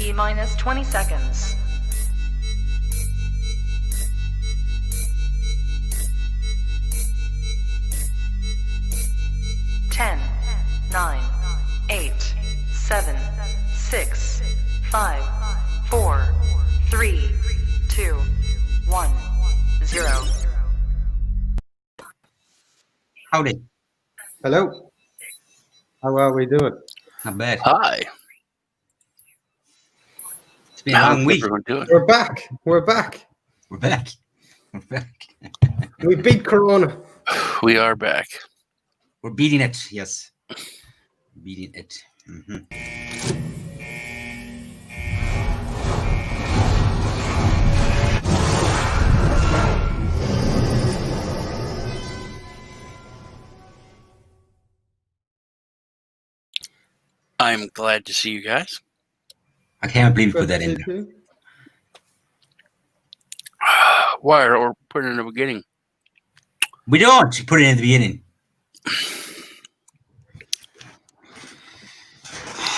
T-minus 20 seconds. 10, 9, 8, 7, 6, 5, 4, 3, 2, 1, 0. Howdy. Hello. How are we doing? Not bad. Hi. It's been a long week. We're back. We're back. We're back. We're back. We beat Corona. We are back. We're beating it. Yes. Beating it. I'm glad to see you guys. I can't believe you put that in there. Why? Or put it in the beginning. We don't put it in the beginning.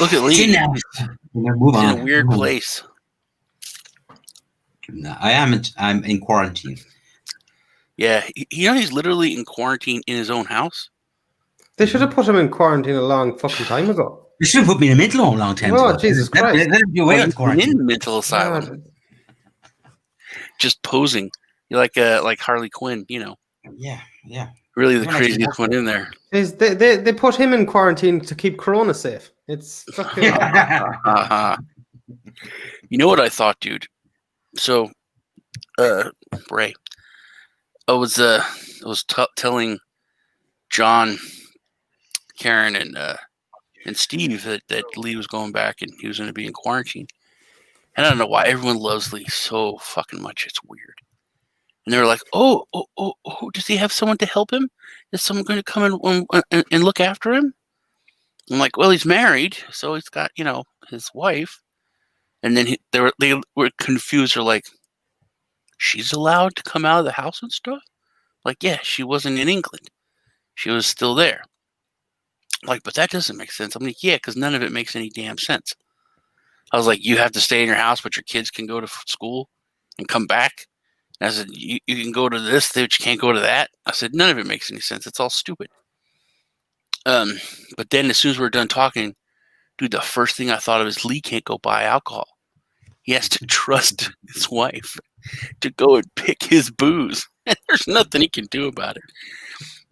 Look at Lee. He's He's in a weird place. No, I'm in quarantine. Yeah, he's literally in quarantine in his own house. They should have put him in quarantine a long fucking time ago. They should have put me in a mental home a long time ago. Oh, Jesus Christ. Let him be away with quarantine. In the mental asylum. Just posing. You're like Harley Quinn, you know. Yeah. Really the craziest one in there. They put him in quarantine to keep Corona safe. It's fucking... You know what I thought, dude? So, Ray, I was telling John, Karen, and Steve that Lee was going back and he was going to be in quarantine. And I don't know why everyone loves Lee so fucking much. It's weird. And they were like, oh, does he have someone to help him? Is someone going to come and look after him? I'm like, well, he's married, so he's got, his wife. And then they were confused. They're like, she's allowed to come out of the house and stuff? Like, yeah, she wasn't in England. She was still there. I'm like, but that doesn't make sense. I'm like, yeah, because none of it makes any damn sense. I was like, you have to stay in your house, but your kids can go to school and come back. And I said, you can go to this, but you can't go to that. I said, none of it makes any sense. It's all stupid. But then as soon as we're done talking, dude, the first thing I thought of is Lee can't go buy alcohol. He has to trust his wife to go and pick his booze. And there's nothing he can do about it.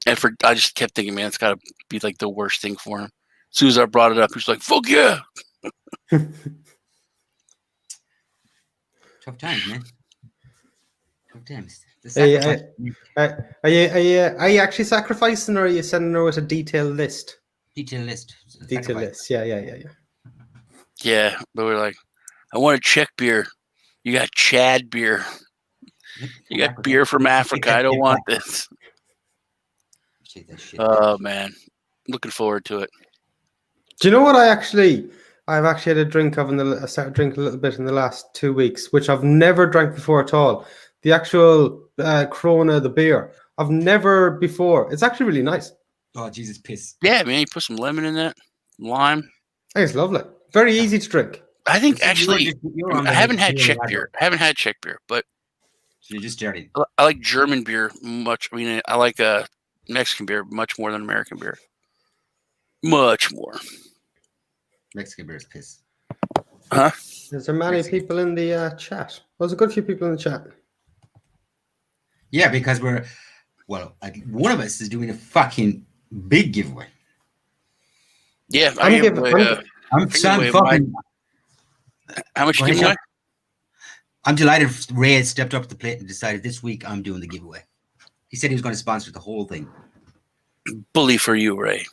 And I just kept thinking, man, it's got to be like the worst thing for him. As soon as I brought it up, he was like, fuck yeah. Tough times, man. Tough times. Are you actually sacrificing, or are you sending her with a detailed list? Detailed list. Yeah. Yeah, but we're like, I want a Czech beer. You got Chad beer. You got beer from Africa. I don't want this. Oh, man. Looking forward to it. Do you know what I've actually had a drink of I started drinking a little bit in the last 2 weeks, which I've never drank before at all. The actual Corona, the beer. I've never before. It's actually really nice. Oh, Jesus, piss. Yeah, man, you put some lemon in that, lime. I think it's lovely. Very easy to drink. I think actually, I haven't had Czech beer. But so you're just dirty. I like German beer much. I mean, I like Mexican beer much more than American beer. Much more. Mexican beer is piss. Huh? Is there many people in the chat? There's a good few people in the chat. Yeah, because one of us is doing a fucking big giveaway. Yeah, how much you give away? I'm delighted Ray had stepped up to the plate and decided this week I'm doing the giveaway. He said he was going to sponsor the whole thing. Bully for you, Ray.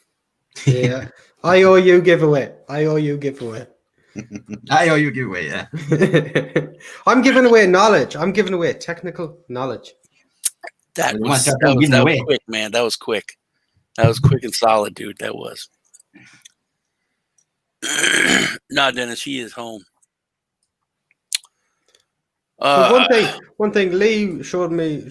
Yeah. I owe you giveaway. I owe you giveaway, yeah. I'm giving away knowledge. I'm giving away technical knowledge. That was quick, man. That was quick. That was quick and solid, dude. That was. Nah, Dennis, he is home. One thing Lee showed me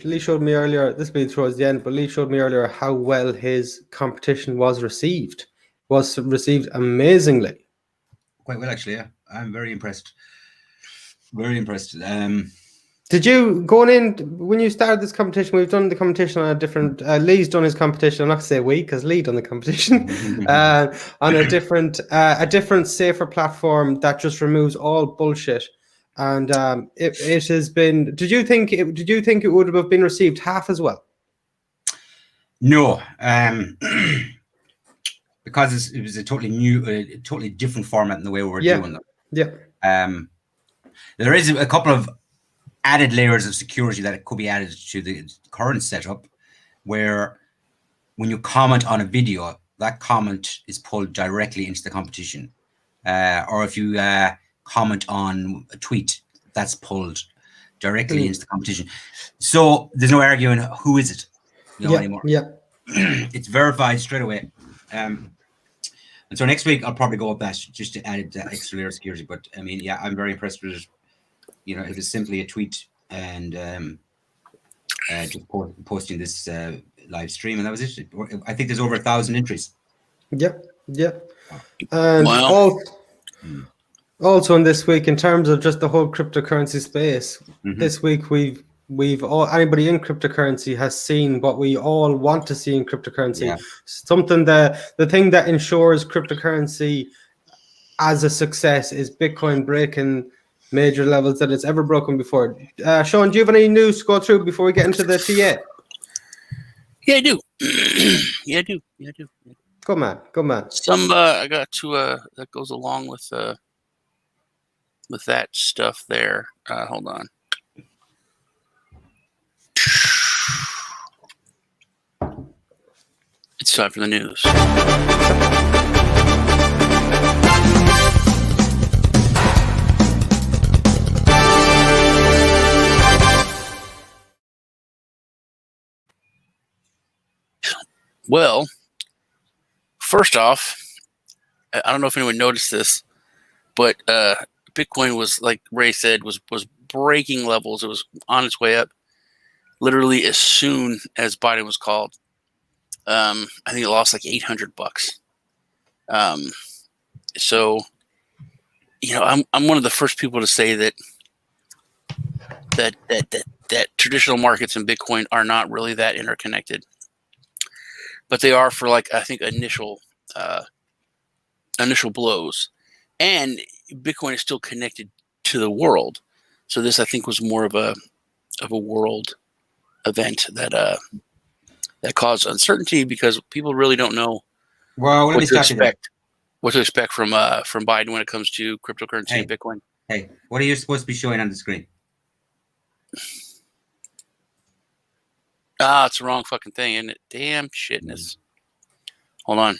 earlier, this will be towards the end, but Lee showed me earlier how well his competition was received. Was received amazingly. Quite well, actually, yeah. I'm very impressed. Very impressed. Did you going in when you started this competition? We've done the competition on a different. Lee's done his competition. I'm not going to say we because Lee done the competition on a different, safer platform that just removes all bullshit. And it has been. Did you think it would have been received half as well? No, because it was a totally new, totally different format in the way we were doing them. Yeah. There is a couple of added layers of security that could be added to the current setup, where when you comment on a video, that comment is pulled directly into the competition, or if you comment on a tweet, that's pulled directly into the competition. So there's no arguing who is it, anymore. Yeah. It's verified straight away. And so next week I'll probably go up that just to add that extra layer of security. But I mean, yeah, I'm very impressed with it. It was simply a tweet and just posting this live stream, and that was it. I think there's over 1,000 entries. Yep. And also in this week, in terms of just the whole cryptocurrency space, this week we've all, anybody in cryptocurrency has seen what we all want to see in cryptocurrency. Yeah. Something that the thing that ensures cryptocurrency as a success is Bitcoin breaking major levels that it's ever broken before. Sean, do you have any news to go through before we get into the TA? Yeah, I do. I do. Go man. Some I got to that goes along with that stuff there. Hold on. It's time for the news. Well, first off, I don't know if anyone noticed this, but Bitcoin was, like Ray said, was breaking levels. It was on its way up literally as soon as Biden was called. I think it lost like $800. So, I'm one of the first people to say that traditional markets and Bitcoin are not really that interconnected. But they are for, like, I think initial blows, and Bitcoin is still connected to the world. So this, I think, was more of a world event that caused uncertainty because people really don't know what to expect from Biden when it comes to cryptocurrency and Bitcoin. Hey, what are you supposed to be showing on the screen? It's the wrong fucking thing, isn't it? Damn shitness. Hold on.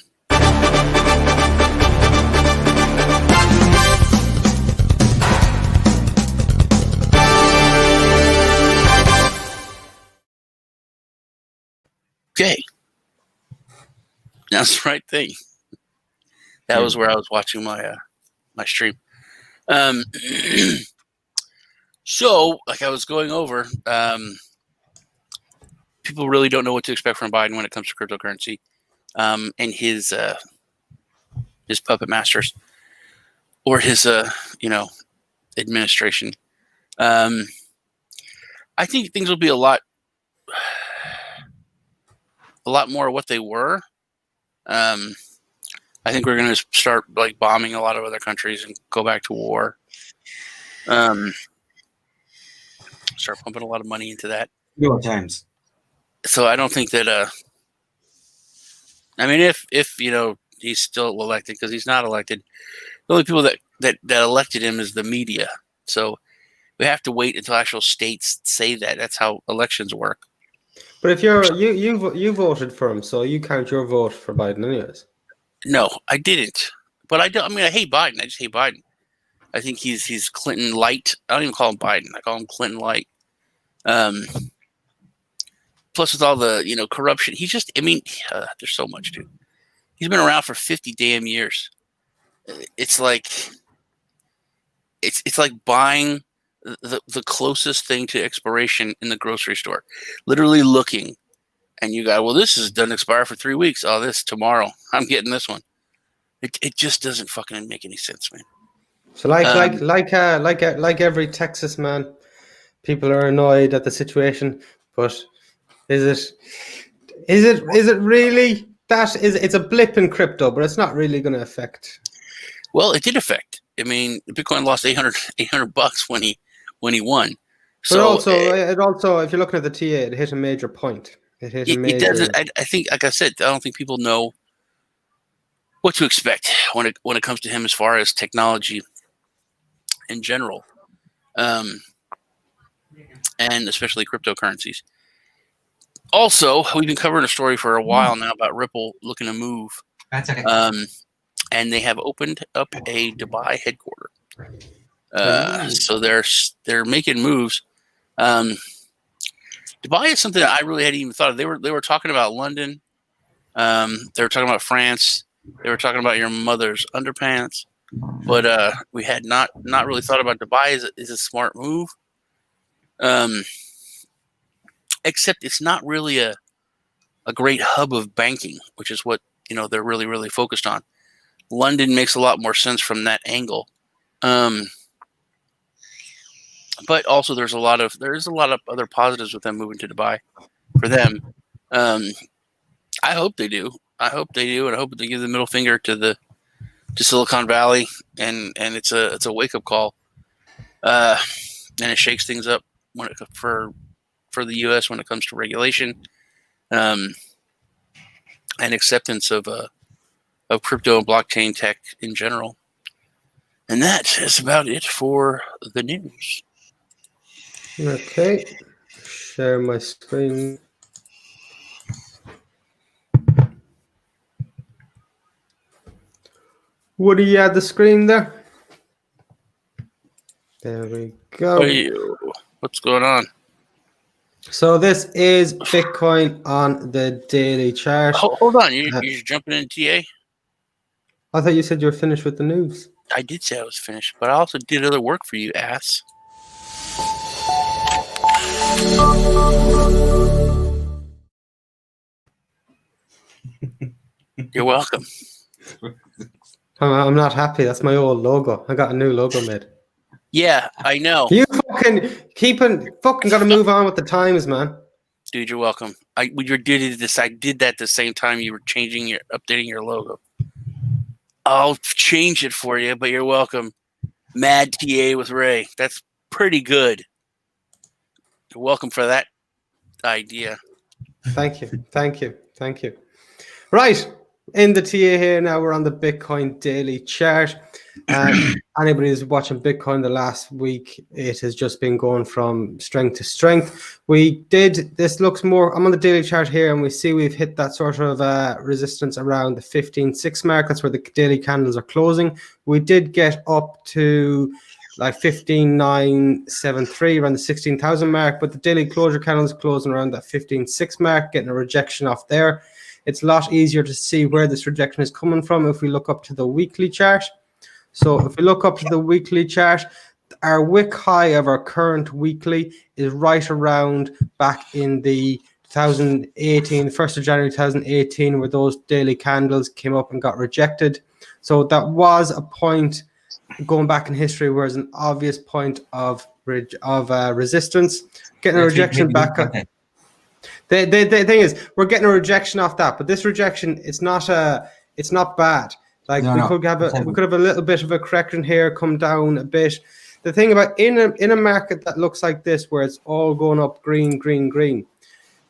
Okay. That's the right thing. That was where I was watching my stream. So, like I was going over, people really don't know what to expect from Biden when it comes to cryptocurrency, and his puppet masters or his administration. I think things will be a lot more what they were. I think we're going to start like bombing a lot of other countries and go back to war. Start pumping a lot of money into that. Your times. So I don't think that. I mean, if he's still elected, because he's not elected, the only people that elected him is the media. So we have to wait until actual states say that. That's how elections work. But if you voted for him, so you count your vote for Biden, anyways. No, I didn't. But I don't. I mean, I hate Biden. I just hate Biden. I think he's Clinton light. I don't even call him Biden. I call him Clinton light. Plus, with all the corruption, he's just. I mean, there's so much, dude. He's been around for 50 damn years. It's like buying the closest thing to expiration in the grocery store. Literally looking, and you got, well, this is done expire for 3 weeks. Oh, this tomorrow. I'm getting this one. It just doesn't fucking make any sense, man. So like every Texas man, people are annoyed at the situation. But is it really that? It's a blip in crypto, but it's not really going to affect. Well, it did affect. I mean, Bitcoin lost $800 when he won. But So also, if you're looking at the TA, it hit a major point. It hit a major. it doesn't. I think, like I said, I don't think people know what to expect when it comes to him as far as technology in general, and especially cryptocurrencies. Also, we've been covering a story for a while now about Ripple looking to move. That's okay. And they have opened up a Dubai headquarters. So they're making moves. Dubai is something that I really hadn't even thought of. They were talking about London. They were talking about France. They were talking about your mother's underpants. But we had not really thought about Dubai is a smart move. Except it's not really a great hub of banking, which is what they're really, really focused on. London makes a lot more sense from that angle. But also there is a lot of other positives with them moving to Dubai for them. I hope they do. And I hope they give the middle finger to Silicon Valley, and it's a wake up call. And it shakes things up for the US when it comes to regulation, and acceptance of crypto and blockchain tech in general. And that is about it for the news. Okay. Share my screen. Would you add the screen there? There we go. What's going on? So this is Bitcoin on the daily chart. Hold on. You're jumping in TA? I thought you said you were finished with the news. I did say I was finished, but I also did other work for you, ass. You're welcome. I'm not happy. That's my old logo. I got a new logo made. Yeah, I know. You fucking got to move on with the times, man. Dude, you're welcome. I did that the same time you were updating your logo. I'll change it for you, but you're welcome. Mad TA with Ray. That's pretty good. You're welcome for that idea. Thank you. Right. In the TA here now, we're on the Bitcoin daily chart. Anybody who's watching Bitcoin the last week, it has just been going from strength to strength. This looks more, I'm on the daily chart here, and we see we've hit that sort of resistance around the 15.6 mark. That's where the daily candles are closing. We did get up to like 15.973, around the 16,000 mark, but the daily closure candles closing around that 15.6 mark, getting a rejection off there. It's a lot easier to see where this rejection is coming from if we look up to the weekly chart. So if we look up to the weekly chart, our wick high of our current weekly is right around back in the 2018, 1st of January 2018, where those daily candles came up and got rejected. So that was a point going back in history where it's an obvious point of resistance. Getting a rejection back up. The thing is, we're getting a rejection off that, but this rejection, it's not bad. Like we could have a little bit of a correction here, come down a bit. The thing about in a market that looks like this, where it's all going up green,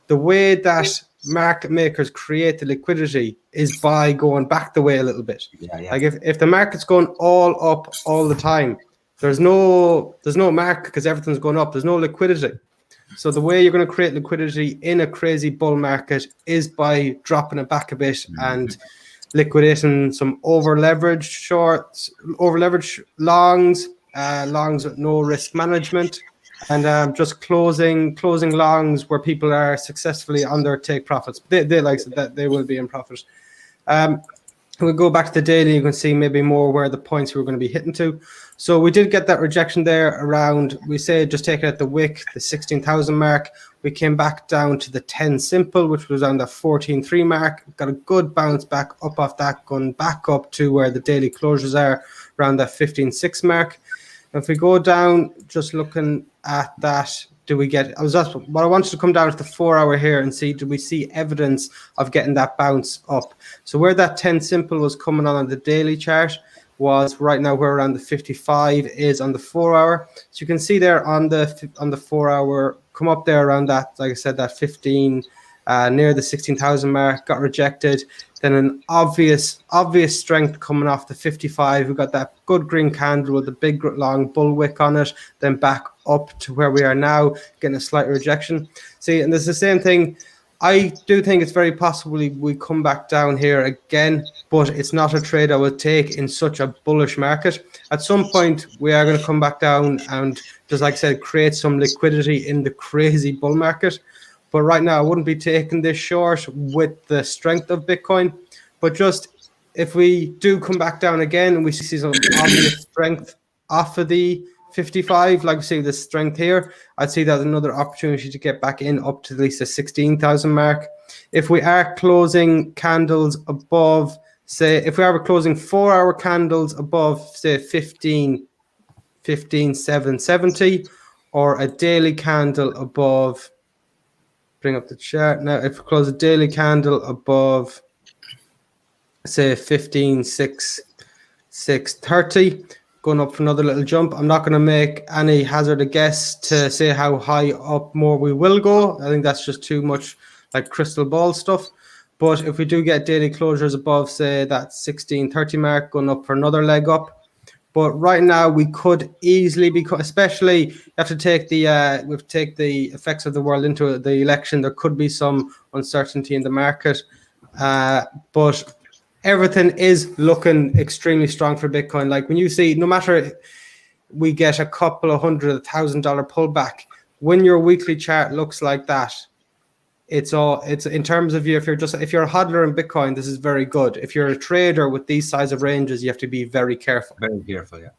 the way that market makers create the liquidity is by going back the way a little bit. Yeah. Like if the market's going all up all the time, there's no market because everything's going up. There's no liquidity. So the way you're going to create liquidity in a crazy bull market is by dropping it back a bit and liquidating some over-leveraged shorts, over-leveraged longs, longs with no risk management, and just closing longs where people are successfully under take profits. They like that they will be in profit. We'll go back to the daily. You can see maybe more where the points we were going to be hitting to. So we did get that rejection there around, we say just take it at the wick, the 16,000 mark. We came back down to the 10 simple, which was on the 14.3 mark. Got a good bounce back up off that, going back up to where the daily closures are, around that 15.6 mark. If we go down, just looking at that, do we get, what I wanted to come down to the 4 hour here and see, do we see evidence of getting that bounce up? So where that 10 simple was coming on the daily chart was right now where around the 55 is on the 4 hour. So you can see there on the 4 hour, come up there around that, like I said, that 15, near the 16,000 mark, got rejected. Then an obvious strength coming off the 55. We got that good green candle with the big long bull wick on it. Then back up to where we are now, getting a slight rejection. See, and there's the same thing. I do think it's very possible we come back down here again, but it's not a trade I would take in such a bullish market. At some point, we are going to come back down and, just like I said, create some liquidity in the crazy bull market. But right now, I wouldn't be taking this short with the strength of Bitcoin. But just if we do come back down again and we see some obvious strength off of the 55, like we see the strength here, I'd see that another opportunity to get back in up to at least the 16,000 mark. If we are closing candles above, say, if we are closing 4 hour candles above, say, 15,770, or a daily candle above, bring up the chart now, if we close a daily candle above, say, 15,630, going up for another little jump. I'm not going to make any hazard a guess to say how high up more we will go. I think that's just too much like crystal ball stuff. But if we do get daily closures above, say, that 1630 mark, going up for another leg up. But right now we could easily be, especially you have to take the effects of the world into the election. There could be some uncertainty in the market, but everything is looking extremely strong for Bitcoin. Like when you see, no matter we get a couple of $100,000 pullback, when your weekly chart looks like that, it's in terms of you. If you're a hodler in Bitcoin, this is very good. If you're a trader with these size of ranges, you have to be very careful. Very careful, yeah.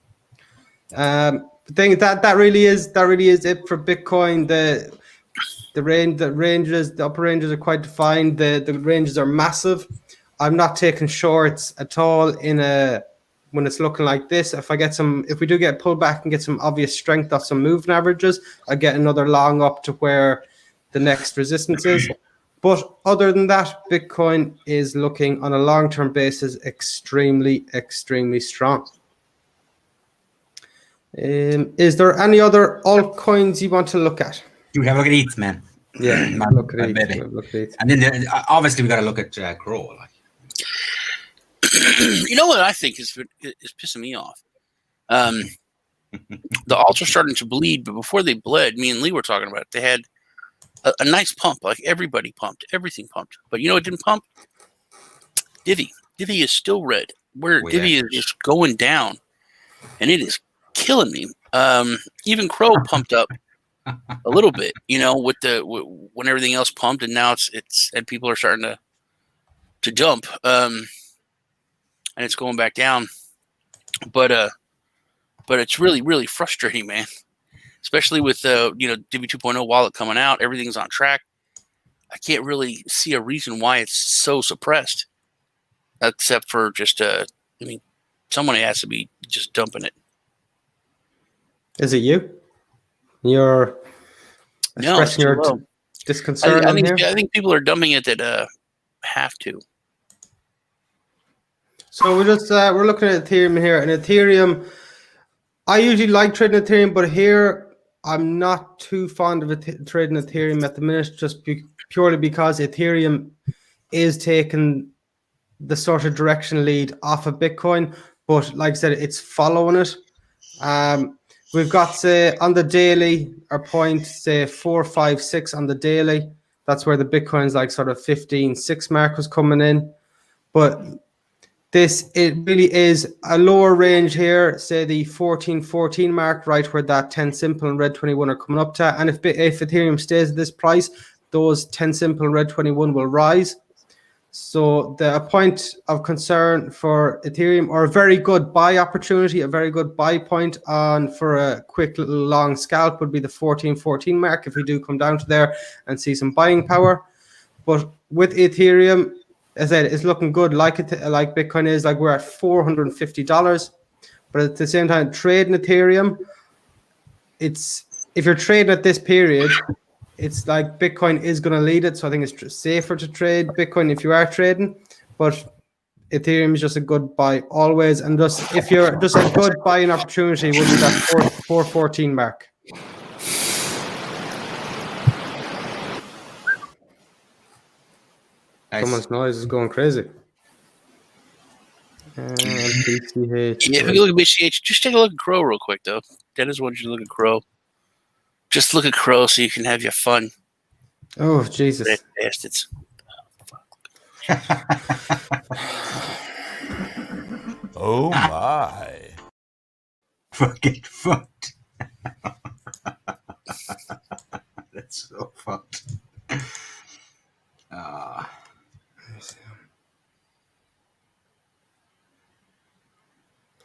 The thing that really is it for Bitcoin. The upper ranges are quite defined. The ranges are massive. I'm not taking shorts at all when it's looking like this. If we do get pulled back and get some obvious strength off some moving averages, I get another long up to where the next resistance is. But other than that, Bitcoin is looking on a long-term basis extremely, extremely strong. Is there any other altcoins you want to look at? Do we have a look at ETH, man? Yeah, look at ETH. And then obviously we got to look at Crow. Like. You know what I think is pissing me off? The alts are starting to bleed, but before they bled, me and Lee were talking about it. They had a nice pump, like everybody pumped, everything pumped. But you know what didn't pump? Divi. Divi is still red. Divi is just going down, and it is killing me. Even Crow pumped up a little bit, with when everything else pumped, and now it's and people are starting to jump, and it's going back down. But it's really, really frustrating, man. Especially with Divi 2.0 wallet coming out, everything's on track. I can't really see a reason why it's so suppressed, except for just someone has to be just dumping it. Is it you? You're expressing your disconcern I think, here? I think people are dumping it that have to. So we're looking at Ethereum here, and Ethereum, I usually like trading Ethereum, but here I'm not too fond of trading Ethereum at the minute, just purely because Ethereum is taking the sort of direction lead off of Bitcoin, but like I said, it's following it. We've got, say, on the daily, our point, say 456 on the daily. That's where the Bitcoin's like sort of 15.6 mark was coming in. But it really is a lower range here, say the 14.14 mark, right where that 10 simple and red 21 are coming up to. And if Ethereum stays at this price, those 10 simple and red 21 will rise. So a point of concern for Ethereum, or a very good buy opportunity, a very good buy point on for a quick little long scalp would be the 1414 mark if we do come down to there and see some buying power. But with Ethereum, as I said, it's looking good. Like Bitcoin is, like we're at $450. But at the same time, trading Ethereum, if you're trading at this period, it's like Bitcoin is going to lead it. So I think it's safer to trade Bitcoin if you are trading. But Ethereum is just a good buy always. And just if you're just a good buying opportunity would be that 414 mark. Nice. Someone's noise is going crazy. BCH. Yeah, if you look at BCH, just take a look at Crow real quick, though. Dennis wants you to look at Crow. Just look at Crow so you can have your fun. Oh, Jesus. Red bastards. Oh, my. Fucking fucked. That's so fucked.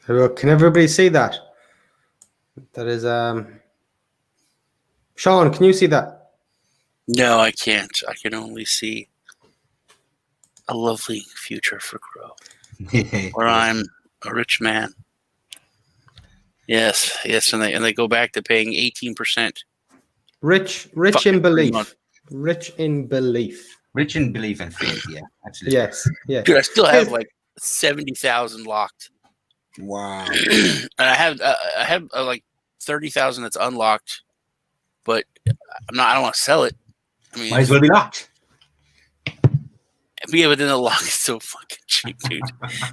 Can everybody see that? That is Sean, can you see that? No, I can't. I can only see a lovely future for Crow, where I'm a rich man. Yes, and they go back to paying 18%. Rich in belief. Rich in belief. Rich in belief and faith, yeah, absolutely. Yes, yeah. Dude, I still have like 70,000 locked. Wow. And I have like 30,000 that's unlocked, but I don't want to sell it. I mean, Might as well be locked. Yeah, but then the lock is so fucking cheap, dude.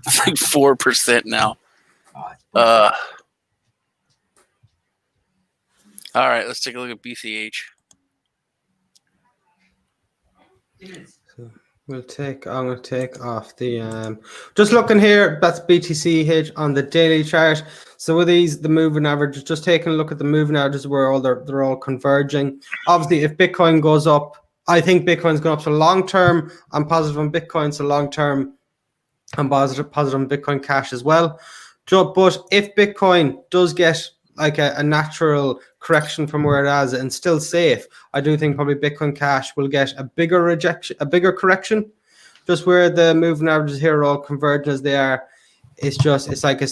It's like 4% now. All right, let's take a look at BCH. I'm gonna take off the just looking here, that's BTCH on the daily chart. So with these, the moving averages, just taking a look at the moving averages where they're all converging. Obviously, if Bitcoin goes up, I think Bitcoin's going up. So long term, I'm positive on Bitcoin. So long term, I'm positive on Bitcoin Cash as well. But if Bitcoin does get like a natural correction from where it is and still safe, I do think probably Bitcoin Cash will get a bigger correction. Just where the moving averages here are all converging as they are, it's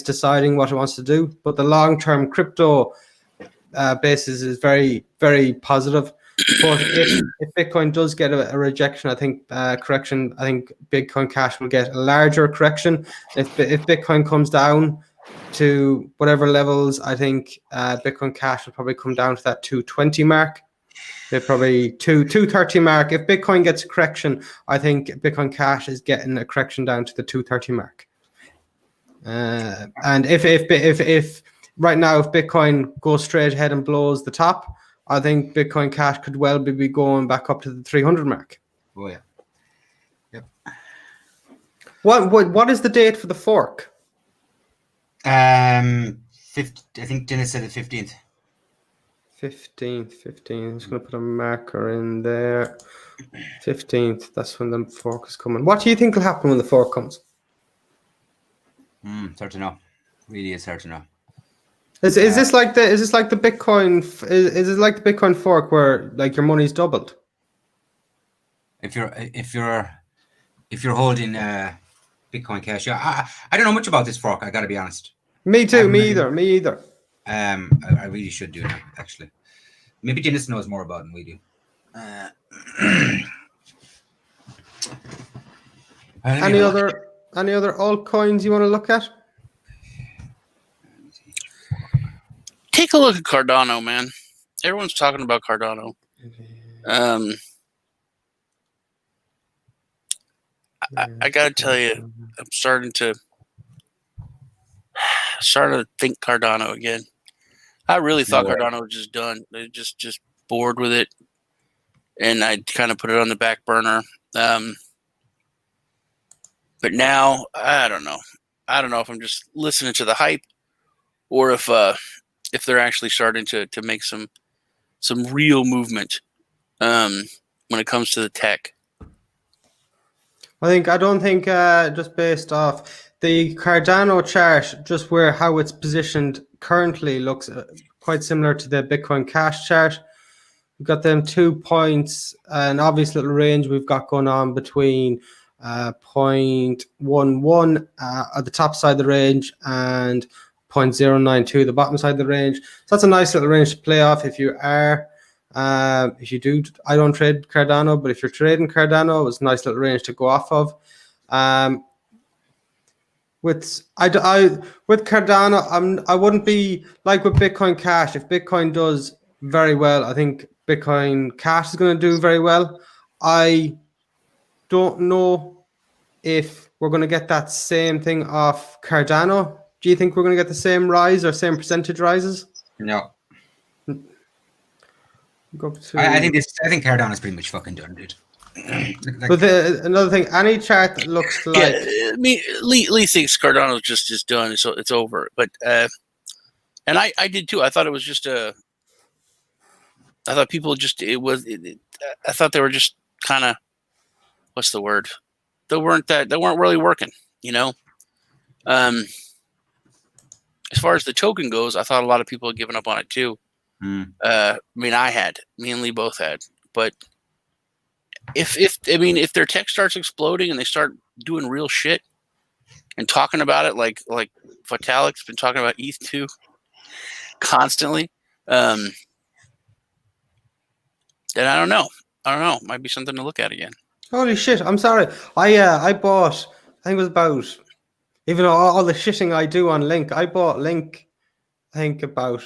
deciding what it wants to do. But the long-term crypto basis is very, very positive. But if Bitcoin does get a rejection, I think correction, I think Bitcoin Cash will get a larger correction. If Bitcoin comes down to whatever levels, I think Bitcoin Cash will probably come down to that 220 mark. They're probably 230 mark. If Bitcoin gets a correction, I think Bitcoin Cash is getting a correction down to the 230 mark. And if right now, if Bitcoin goes straight ahead and blows the top, I think Bitcoin Cash could well be going back up to the 300 mark. Oh yeah. Yep. What is the date for the fork? 50, I think Dennis said the 15th. 15th. I'm just going to put a marker in there. 15th. That's when the fork is coming. What do you think will happen when the fork comes? It's hard to know. Really, it's hard to know. Is this like the Bitcoin? Is it like the Bitcoin fork where like your money's doubled? If you're holding Bitcoin Cash, yeah, I don't know much about this fork. I got to be honest. Me too. Me either. I really should do that actually. Maybe Dennis knows more about it than we do. Any other altcoins you want to look at? Take a look at Cardano, man. Everyone's talking about Cardano. I gotta tell you, I'm starting to think Cardano again. I really thought Cardano was just done. They just bored with it, and I kind of put it on the back burner. But now I don't know. I don't know if I'm just listening to the hype, or if they're actually starting to make some real movement when it comes to the tech. I don't think just based off the Cardano chart, just where how it's positioned currently looks quite similar to the Bitcoin Cash chart. We've got them 2 points, an obvious little range we've got going on between 0.11 at the top side of the range and 0.092 the bottom side of the range. So that's a nice little range to play off if you are. If you do, I don't trade Cardano, but if you're trading Cardano, it's a nice little range to go off of. With Cardano, I wouldn't be like with Bitcoin Cash. If Bitcoin does very well, I think Bitcoin Cash is going to do very well. I don't know if we're going to get that same thing off Cardano. Do you think we're going to get the same rise or same percentage rises? No. Go to... I think Cardano's pretty much fucking done, dude. But another thing, any chart that looks like... Yeah, I mean, Lee thinks Cardano's just done, so it's over. But and I did too. I thought it was just I thought people just I thought they were just kind of, what's the word? They weren't really working, you know. As far as the token goes, I thought a lot of people had given up on it too. I mean, me and Lee both had, but if their tech starts exploding and they start doing real shit and talking about it like Vitalik's been talking about ETH 2 constantly, then I don't know. Might be something to look at again. Holy shit! I'm sorry. I bought. I think it was about. Even all the shitting I do on Link, I bought Link. I think about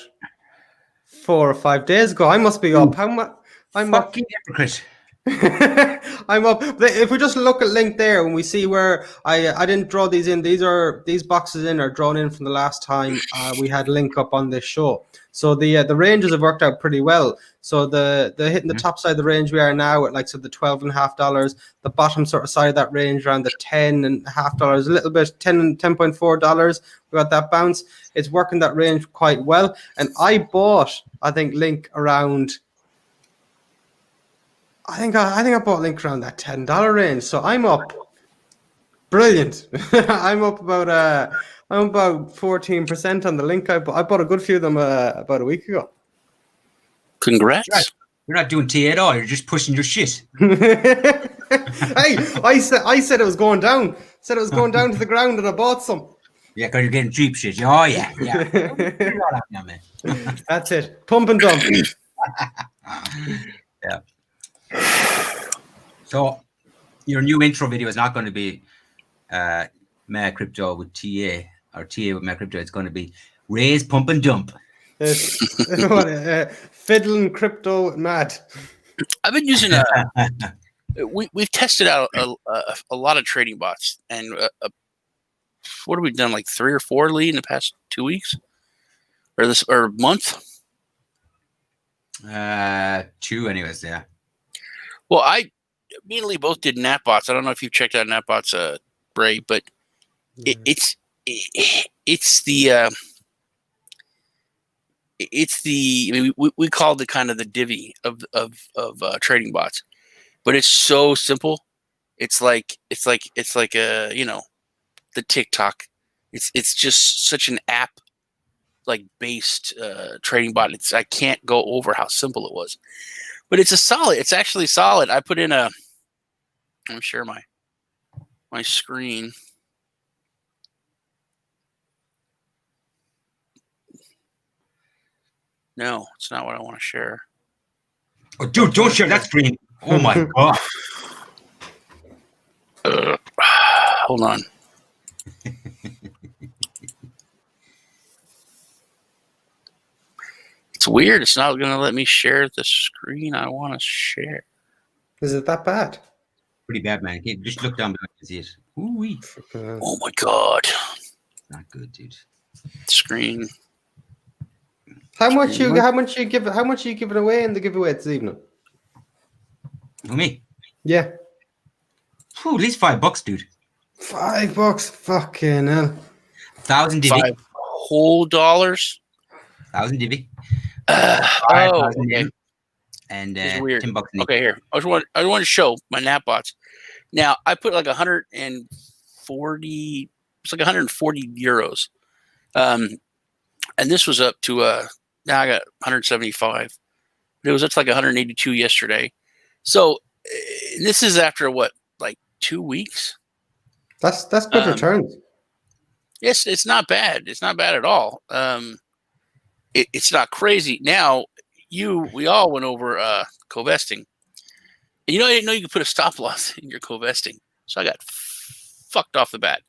4 or 5 days ago. I must be up. How much? I'm fucking hypocrite. I'm up. If we just look at Link there, and we see where I didn't draw these in. These boxes are drawn in from the last time we had Link up on this show. So the ranges have worked out pretty well. So the hitting the top side of the range we are now at like the $12.50. The bottom sort of side of that range around the $10.50, a little bit $10.4. We got that bounce. It's working that range quite well. And I bought, I think, Link around. I think I bought Link around that $10 range. So I'm up. Brilliant. I'm up about 14% on the Link. I bought a good few of them about a week ago. Congrats. Right. You're not doing TA at all. You're just pushing your shit. Hey, I said it was going down. Said it was going down to the ground, and I bought some. Yeah, because you're getting cheap shit. Oh yeah. That's it. Pump and dump. Yeah. So your new intro video is not going to be Mad Crypto with TA or TA with Mad Crypto. It's going to be raise, pump, and dump. Fiddling crypto mad. I've been using we've tested out a lot of trading bots, and what have we done, like 3 or 4, Lee, in the past 2 weeks or month? 2 anyways, yeah. Well, me and Lee both did NatBots. I don't know if you've checked out NatBots, Bray, but it's the I mean, we called it kind of the Divi of trading bots, but it's so simple. It's like the TikTok. It's just such an app like based trading bot. I can't go over how simple it was, but it's actually solid. I put in let me share my screen. No, it's not what I want to share. Oh, dude, don't share that screen. Oh my god. Hold on. It's weird. It's not going to let me share the screen I want to share. Is it that bad? Pretty bad, man. Just look down below and see it. Ooh-wee. Oh my god. Not good, dude. Screen. How much you giving away in the giveaway this evening? For me? Yeah. At least $5, dude. $5. Fucking hell. 1,000 Divi. $5 whole dollars. 1,000 Divi. Okay. And it's weird. $10. Okay, here. I just want to show my NatBots. Now I put like 140. It's like 140 euros. And this was up to now I got 175. It was up to like 182 yesterday. So this is after what, like 2 weeks? That's good returns. Yes, it's not bad. It's not bad at all. It's not crazy. Now we all went over co-vesting. And I didn't know you could put a stop loss in your co-vesting. So I got fucked off the bat.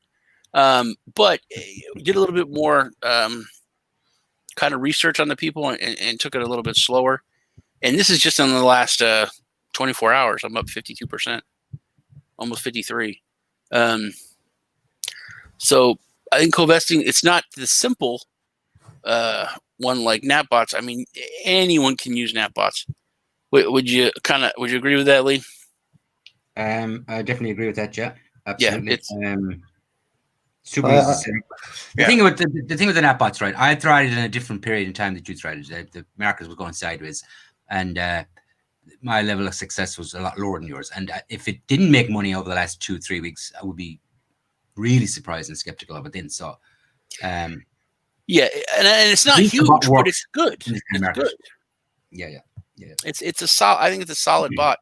But did a little bit more kind of research on the people and took it a little bit slower. And this is just in the last 24 hours. I'm up 52%, almost 53. So I think co-vesting, it's not the simple one like NapBots. I mean, anyone can use NapBots. Would you agree with that, Lee? I definitely agree with that. Yeah, absolutely. Yeah, it's super easy to set up. The thing with the NapBots, right? I tried it in a different period in time that you tried it. The market was going sideways, and my level of success was a lot lower than yours. And if it didn't make money over the last 2-3 weeks, I would be really surprised and skeptical of it then. So, yeah, and it's not huge, but it's good. It's good. Yeah. It's a solid. I think it's a solid bot,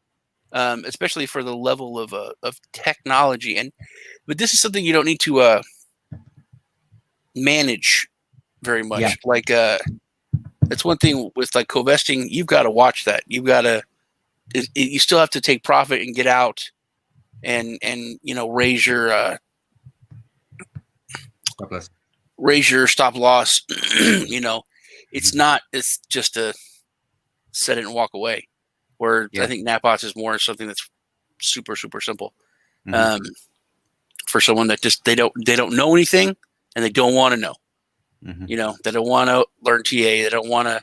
especially for the level of technology. But this is something you don't need to manage very much. Yeah. Like it's one thing with like co-vesting. You've got to watch that. You've got to. You still have to take profit and get out, and raise your stop loss. It's not. It's just a set it and walk away. Where I think NapBots is more something that's super, super simple. Mm-hmm. For someone that just they don't know anything and they don't want to know. Mm-hmm. They don't want to learn TA. They don't want to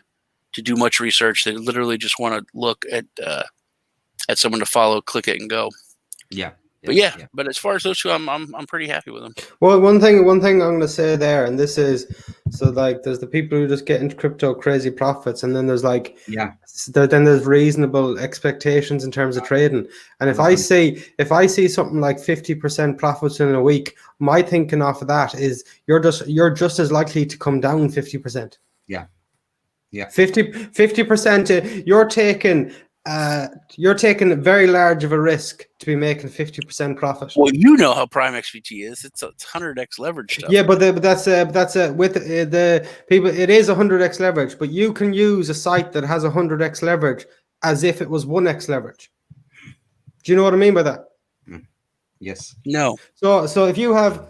do much research. They literally just want to look at someone to follow, click it, and go. Yeah. But as far as those two, I'm pretty happy with them. Well, one thing I'm going to say there, and this is there's the people who just get into crypto crazy profits, and then there's then there's reasonable expectations in terms of trading. And if I see something like 50% profits in a week, my thinking off of that is you're just as likely to come down 50%. Yeah. 50%. You're taking very large of a risk to be making 50% profit. Well, you know how Prime XBT is. It's 100x leverage stuff. Yeah, but that's with the people. It is 100x leverage, but you can use a site that has 100x leverage as if it was 1x leverage. Do you know what I mean by that? Yes. No. So if you have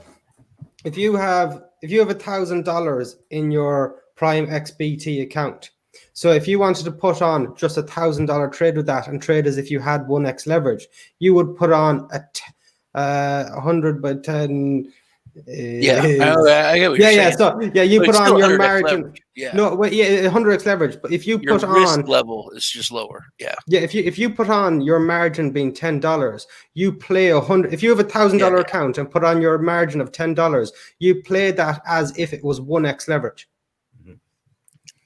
$1,000 in your Prime XBT account. So if you wanted to put on just $1,000 trade with that and trade as if you had 1x leverage, you would put on 100 by 10. I get what you're saying. So you put on your margin. Leverage. Yeah. No, 100x leverage. But if you your put risk on level is just lower. Yeah. Yeah, if you put on your margin being $10, you play 100. If you have $1,000 account and put on your margin of $10, you play that as if it was 1x leverage.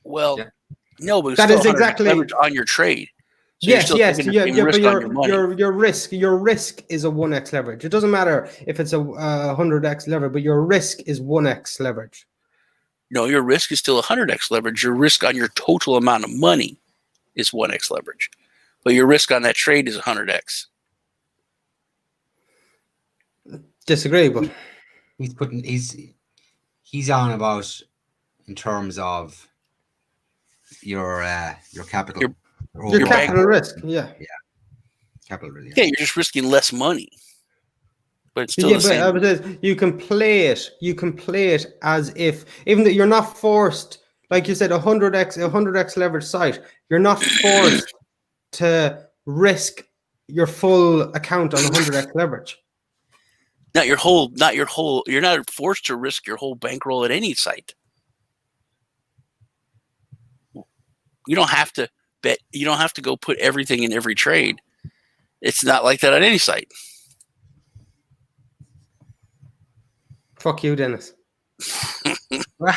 Well. Yeah. No, but that is exactly leverage on your trade. So yes, but your risk is a 1x leverage. It doesn't matter if it's a 100x leverage, but your risk is 1x leverage. No, your risk is still 100x leverage. Your risk on your total amount of money is 1x leverage, but your risk on that trade is 100x. Disagree, but he's on about in terms of your capital, your capital risk, capital risk. Yeah, you're just risking less money, but it's still the same. But you can play it. You can play it as if, even though you're not forced, like you said, 100x leverage site. You're not forced to risk your full account on 100x leverage. Not your whole. You're not forced to risk your whole bankroll at any site. You don't have to bet. You don't have to go put everything in every trade. It's not like that on any site. Fuck you, Dennis. Well,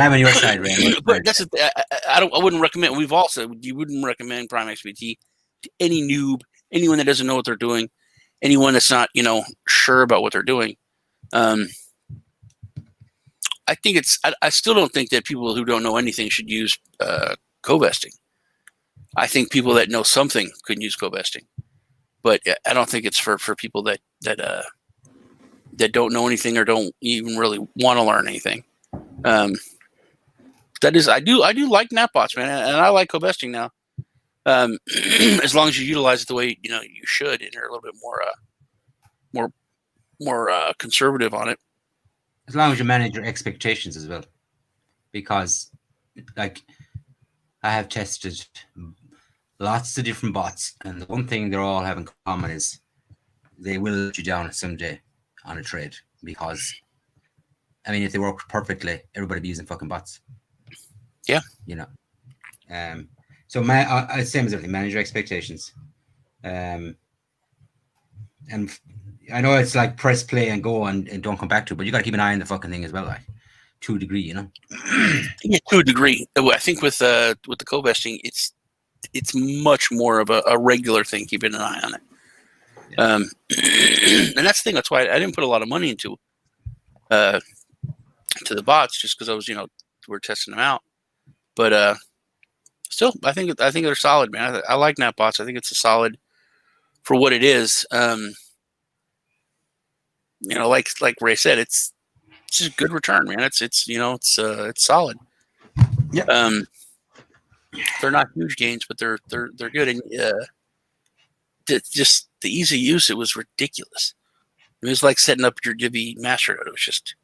I'm on your side, Ray. But that's I wouldn't recommend. We've all said you wouldn't recommend Prime XBT to any noob, anyone that doesn't know what they're doing, anyone that's not, sure about what they're doing. I think I still don't think that people who don't know anything should use co-vesting. I think people that know something could use co-vesting, but I don't think it's for people that don't know anything or don't even really want to learn anything. That is, I do like NapBots, man, and I like co-vesting now. As long as you utilize it the way you should, and you're a little bit more conservative on it. As long as you manage your expectations as well, because like I have tested lots of different bots, and the one thing they're all have in common is they will let you down someday on a trade, because I mean, if they work perfectly, everybody be using fucking bots. Yeah. So same as everything, manage your expectations. And I know it's like press play and go and don't come back to it, but you got to keep an eye on the fucking thing as well, like to a degree, Yeah, to a degree. I think with the co-vesting, it's much more of a regular thing, keeping an eye on it. Yeah. And that's the thing. That's why I didn't put a lot of money into to the bots, just because I was, we're testing them out. But still, I think they're solid, man. I like NapBots. I think it's a solid for what it is. Like Ray said, it's just a good return, man. It's solid. Yeah. They're not huge gains, but they're good. And just the easy use, it was ridiculous. It was like setting up your Divi master node. It was just,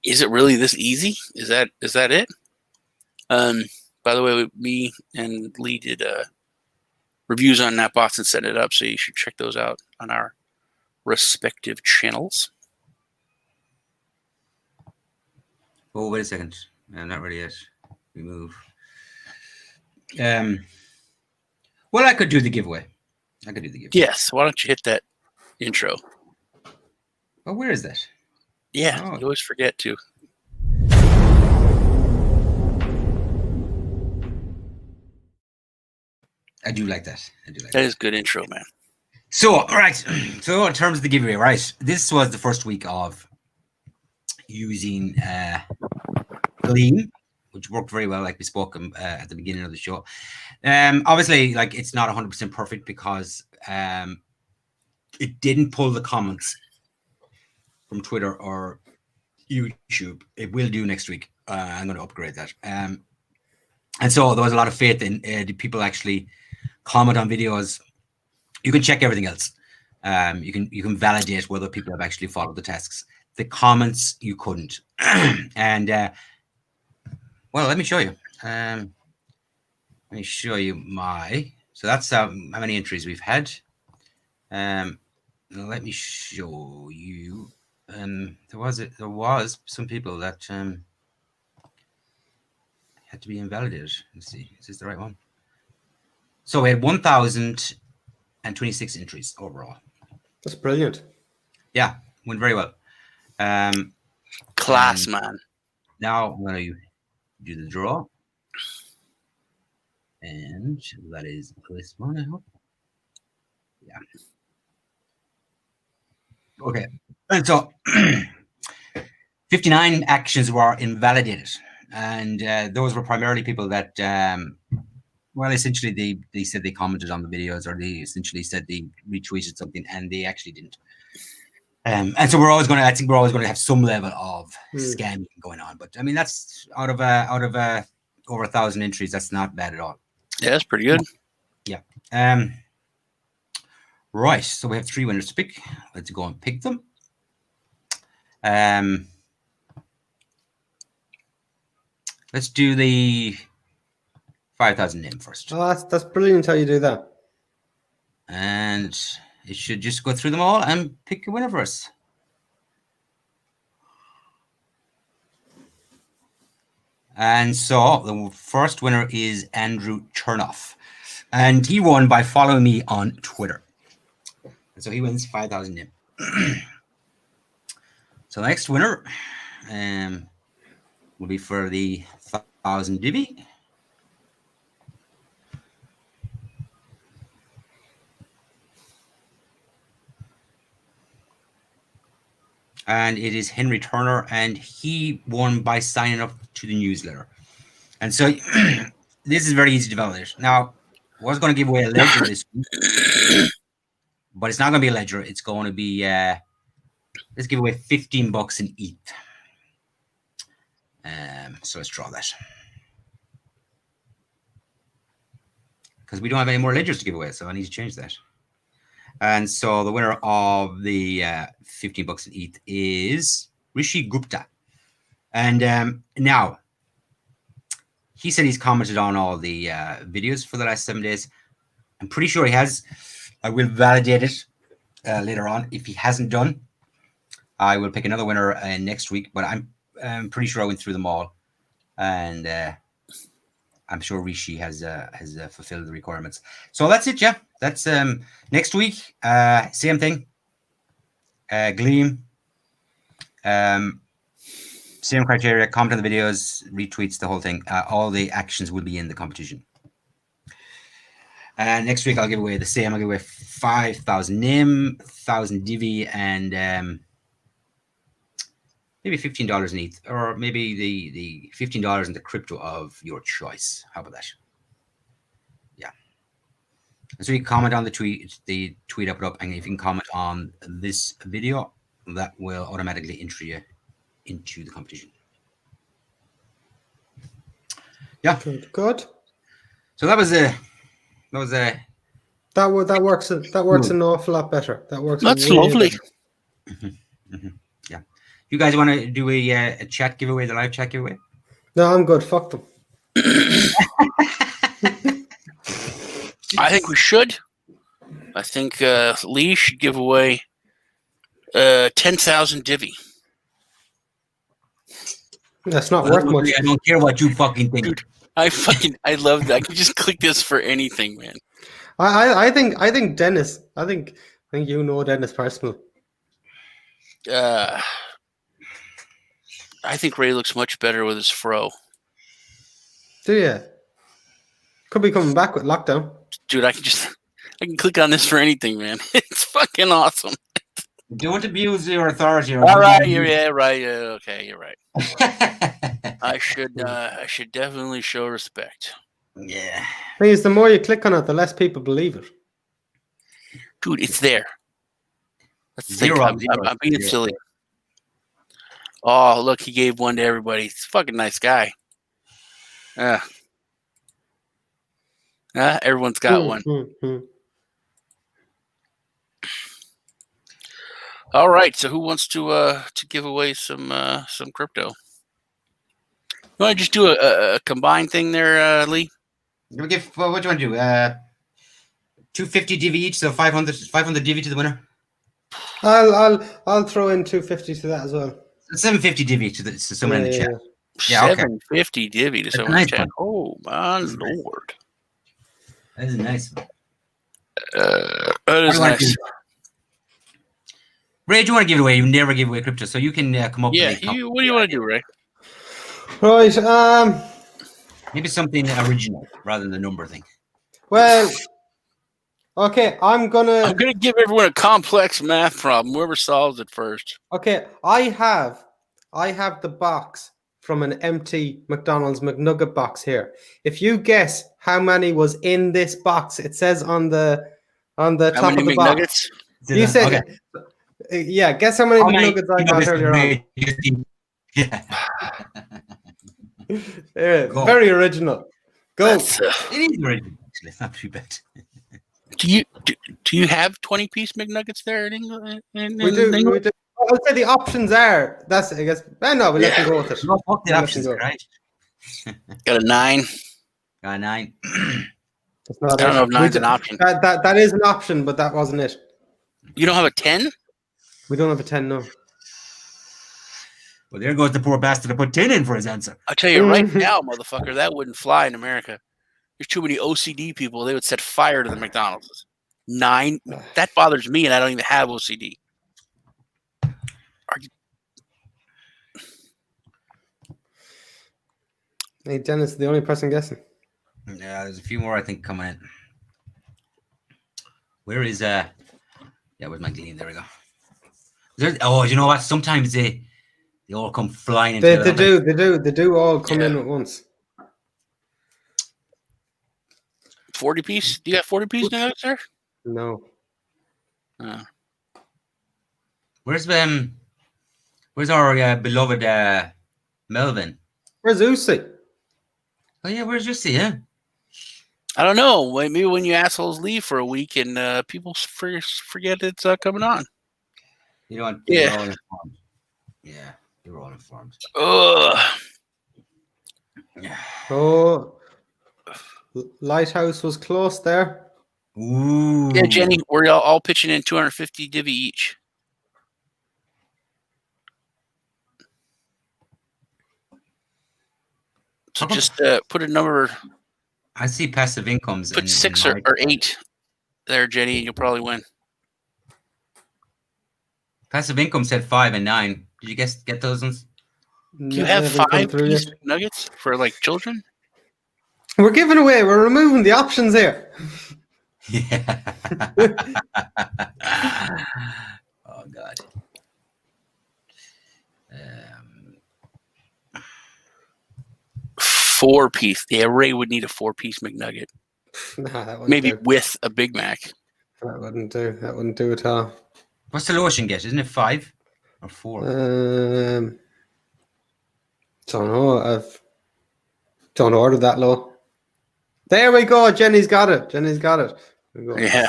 is it really this easy? Is that it? By the way, me and Lee did reviews on NapBots and set it up, so you should check those out on our respective channels. Oh, wait a second. Not ready yet. Remove. Well, I could do the giveaway. Yes. Why don't you hit that intro? Oh, where is that? Yeah, you always forget to. I do like that. That is a good intro, man. So, all right. So, in terms of the giveaway, right? This was the first week of using Gleam, which worked very well, like we spoke at the beginning of the show. Obviously, like it's not 100% perfect because it didn't pull the comments from Twitter or YouTube. It will do next week. I'm going to upgrade that. And so there was a lot of faith in the people actually comment on videos. You can check everything else. You can validate whether people have actually followed the tasks. The comments you couldn't. And well, let me show you. Let me show you so that's how many entries we've had. Let me show you. There was some people that had to be invalidated. Let's see, is this the right one? So we had 1,026 entries overall. That's brilliant. Yeah, went very well. Class, man. Now I'm going to do the draw. And that is this one, I hope. Yeah. Okay. And so 59 actions were invalidated. And those were primarily people that, well, essentially they said they commented on the videos, or they essentially said they retweeted something and they actually didn't. And so I think we're always going to have some level of scamming going on. But I mean, that's out of over 1,000 entries. That's not bad at all. Yeah, that's pretty good. Yeah. Right. So we have 3 winners to pick. Let's go and pick them. Let's do the 5,000 name first. Oh, that's brilliant how you do that. And it should just go through them all and pick a winner for us. And so the first winner is Andrew Chernoff. And he won by following me on Twitter. And so he wins 5,000 name. So the next winner will be for the 1,000 Divi. and it is Henry Turner, and he won by signing up to the newsletter. And so this is very easy to validate. Now, I was going to give away a ledger this week, but it's not going to be a ledger. It's going to be let's give away $15 in ETH. So let's draw that, because we don't have any more ledgers to give away, so I need to change that. And so the winner of the $15 in ETH is Rishi Gupta. And now, he said he's commented on all the videos for the last 7 days. I'm pretty sure he has. I will validate it later on. If he hasn't done, I will pick another winner next week. But I'm pretty sure I went through them all. And I'm sure Rishi has fulfilled the requirements. So that's it, yeah. That's next week. Same thing. Gleam. Same criteria. Comment on the videos, retweets, the whole thing. All the actions will be in the competition. Next week I'll give away the same. I'll give away 5,000 NIM, 1,000 Divi, and maybe $15 in ETH, or maybe the $15 in the crypto of your choice. How about that? Yeah. And so you comment on the tweet I put up, and if you can comment on this video, that will automatically enter you into the competition. Yeah. Good. So that works an awful lot better. That works. That's way lovely. better. Yeah. You guys want to do a chat giveaway, the live chat giveaway? No, I'm good. Fuck them. I think we should. I think Lee should give away 10,000 Divi. That's not worth much. I don't care what you fucking think. Dude, I love that. I can just click this for anything, man. I think Dennis. I think you know Dennis personally. I think Ray looks much better with his fro. Do you? Could be coming back with lockdown. Dude, I can click on this for anything, man. It's fucking awesome. Don't abuse your authority. All right, right. Okay, you're right. I should definitely show respect. Yeah. Thing is, the more you click on it, the less people believe it. Dude, it's there. That's the thing. I'm being silly. Oh, look, he gave one to everybody. He's a fucking nice guy. Everyone's got one. All right, so who wants to give away some crypto? You want to just do a combined thing there, Lee? What do you want to do? 250 Divi each, so 500 Divi to the winner. I'll throw in 250 to that as well. 750 Divi to someone in the chat. Yeah, 750 Divi to someone in the chat. Oh my lord, that is nice. That is nice. Ray, do you want to give it away? You never give away crypto, so you can come up. Yeah, what do you want to do, Ray? Right. Maybe something original rather than the number thing. Well, okay. I'm gonna give everyone a complex math problem. Whoever solves it first. Okay, I have the box from an empty McDonald's McNugget box here. If you guess how many was in this box, it says on the top of the box. You said, okay. Yeah. Guess how many McNuggets I got earlier on. Yeah. Very original. Go. It is original. Actually, it's not too bad. Do you have 20-piece McNuggets there in England? We do. I'll say the options are. That's, I guess. No, we let them go with it. No, fuck the options, right? Got a 9. Got a 9. That's not I don't know if 9's an option. That is an option, but that wasn't it. You don't have a 10? We don't have a 10, no. Well, there goes the poor bastard to put 10 in for his answer. I'll tell you right now, motherfucker, that wouldn't fly in America. There's too many OCD people. They would set fire to the McDonald's. 9? That bothers me, and I don't even have OCD. Hey, Dennis, the only person guessing. Yeah, there's a few more, I think, coming in. Where is, where's my gleam? There we go. Oh, you know what? Sometimes they all come flying into They it. they do all come in Yeah. at once. 40 piece? Do you got 40 piece nuggets there? No. Where's our beloved Melvin? Where's Usyk? Oh yeah, where's Justy? Yeah. I don't know. Maybe when you assholes leave for a week and people forget it's coming on. You know, Yeah. all informed. Yeah, they were all informed. Ugh. Yeah. Oh, Lighthouse was close there. Ooh. Yeah, Jenny, we're all pitching in 250 Divi each. So just put a number. I see passive incomes. Put in 6 my- or 8 there, Jenny, and you'll probably win. Passive income said 5 and 9. Did you get those ones? Do you have 5 piece nuggets for like children? We're giving away. We're removing the options here. Yeah. Oh God. 4 piece. Yeah, Ray would need a 4-piece McNugget. Nah, that wouldn't Maybe do. with a Big Mac. That wouldn't do. That wouldn't do at all. What's the lowest you can get? Isn't it 5 or 4? Don't know. Don't order that low. There we go. Jenny's got it. Jenny's got it. We go. Yeah.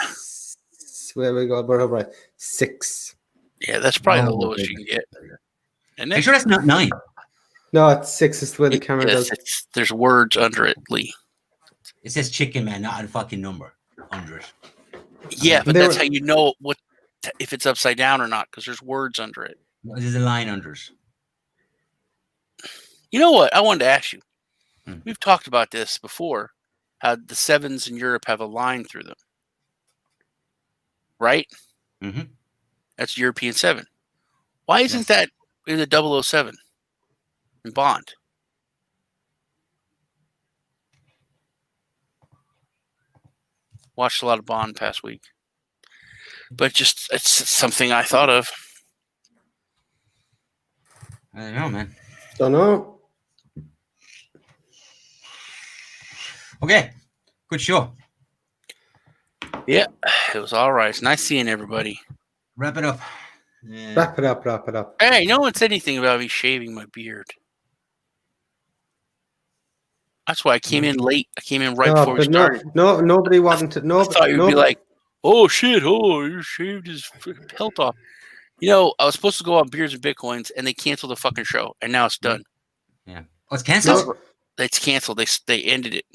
Where we go? We're right. 6. Yeah, that's probably the Oh, lowest okay. you can get. And Are then, you sure that's not 9? No, it's 6 is the way the camera does. there's words under it, Lee. It says chicken man, not a fucking number under it. Yeah, but They that's were- how you know if it's upside down or not, because there's words under it. There's a line under it. You know what? I wanted to ask you. Hmm. We've talked about this before, how the 7s in Europe have a line through them. Right? Mm-hmm. That's European 7. Why isn't Yes. that in the 007 in Bond? Watched a lot of Bond past week. But just, it's something I thought of. I don't know, man. Don't know. Okay, good show. Yeah, it was all right. It's nice seeing everybody. Wrap it up. Yeah. Wrap it up. Wrap it up. Hey, no one said anything about me shaving my beard. That's why I came in late. I came in right before we started. No, nobody wanted to. No, I thought you'd be like, oh shit, oh, you shaved his pelt off. You know, I was supposed to go on Beers and Bitcoins, and they canceled the fucking show, and now it's done. Yeah. Oh, it's canceled? No. It's canceled. They ended it.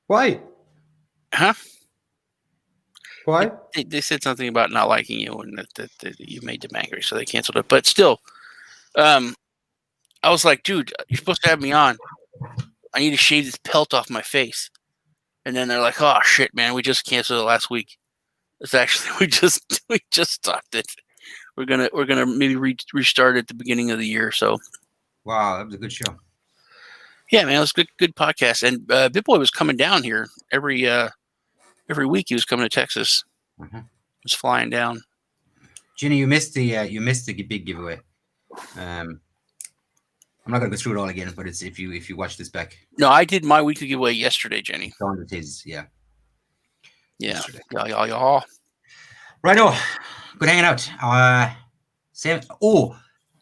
Why? Huh? Why? They said something about not liking you and that you made them angry, so they canceled it. But still, I was like, dude, you're supposed to have me on. I need to shave this pelt off my face. And then they're like, oh shit, man, we just canceled it last week. It's actually we just stopped it. We're gonna maybe restart at the beginning of the year. So Wow, that was a good show. yeah, man, it was good podcast. And BitBoy was coming down here every week. He was coming to Texas. Mhm. He was flying down. Ginny, you missed the big giveaway. I'm not gonna go through it all again, but it's if you watch this back. No, I did my weekly giveaway yesterday, Jenny. Dawn it is, yeah. Yeah. Yesterday. Yeah. Righto. Good hanging out.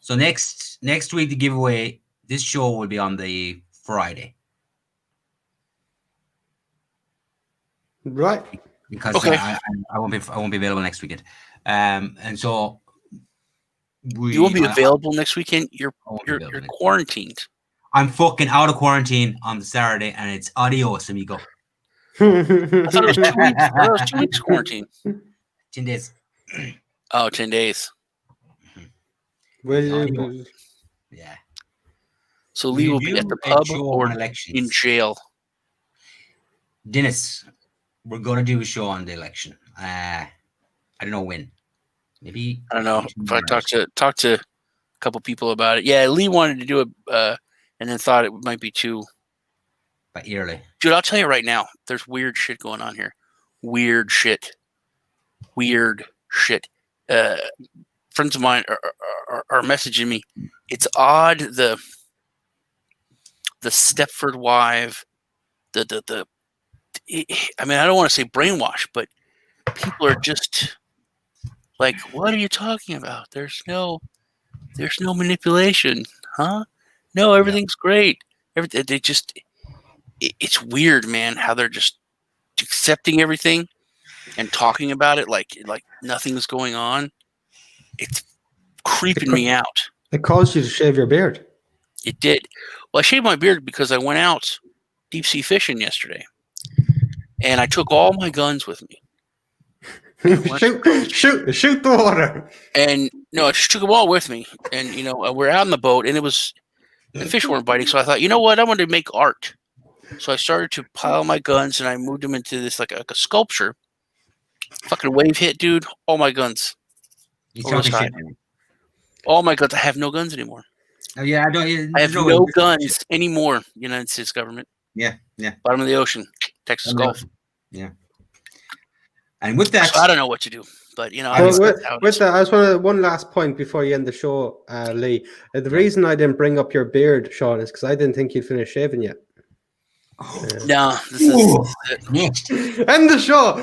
So next week the giveaway, this show will be on the Friday. Right. Because Okay. I won't be available next weekend. And so You won't be available next weekend. You're I won't be available next week. quarantined. I'm fucking out of quarantine on the Saturday, and it's adios, amigo. I thought it was 2 weeks. I thought it was 2 weeks quarantine. 10 days. Oh, 10 days. Will No, you? Yeah. So Lee will be at the Do a pub show or on in elections. jail. Dennis, we're gonna do a show on the election. I don't know when. Maybe I don't know if I talked to a couple people about it. Yeah, Lee wanted to do it, and then thought it might be too. by early. Dude, I'll tell you right now, there's weird shit going on here. Weird shit. friends of mine are messaging me. It's odd the Stepford wife, I mean, I don't want to say brainwash, but people are just like, what are you talking about? There's no manipulation, huh? No, everything's great. It's weird, man, how they're just accepting everything and talking about it like nothing's going on. It's creeping me out. It caused you to shave your beard. It did. Well, I shaved my beard because I went out deep sea fishing yesterday, and I took all my guns with me. shoot the water. And no, I just took them all with me. And we're out on the boat, and the fish weren't biting. So I thought, you know what? I wanted to make art. So I started to pile my guns, and I moved them into this like a sculpture. Fucking wave hit, dude. All my guns. You're talking shit. All my guns. I have no guns anymore. Oh, yeah, I don't. I have no guns anymore. United States government. Yeah. Bottom of the ocean, Texas Gulf. Yeah. And with that, so I don't know what to do. But with that, I just want one last point before you end the show, Lee. The reason I didn't bring up your beard, Sean, is because I didn't think you'd finished shaving yet. No, this is it. End the show.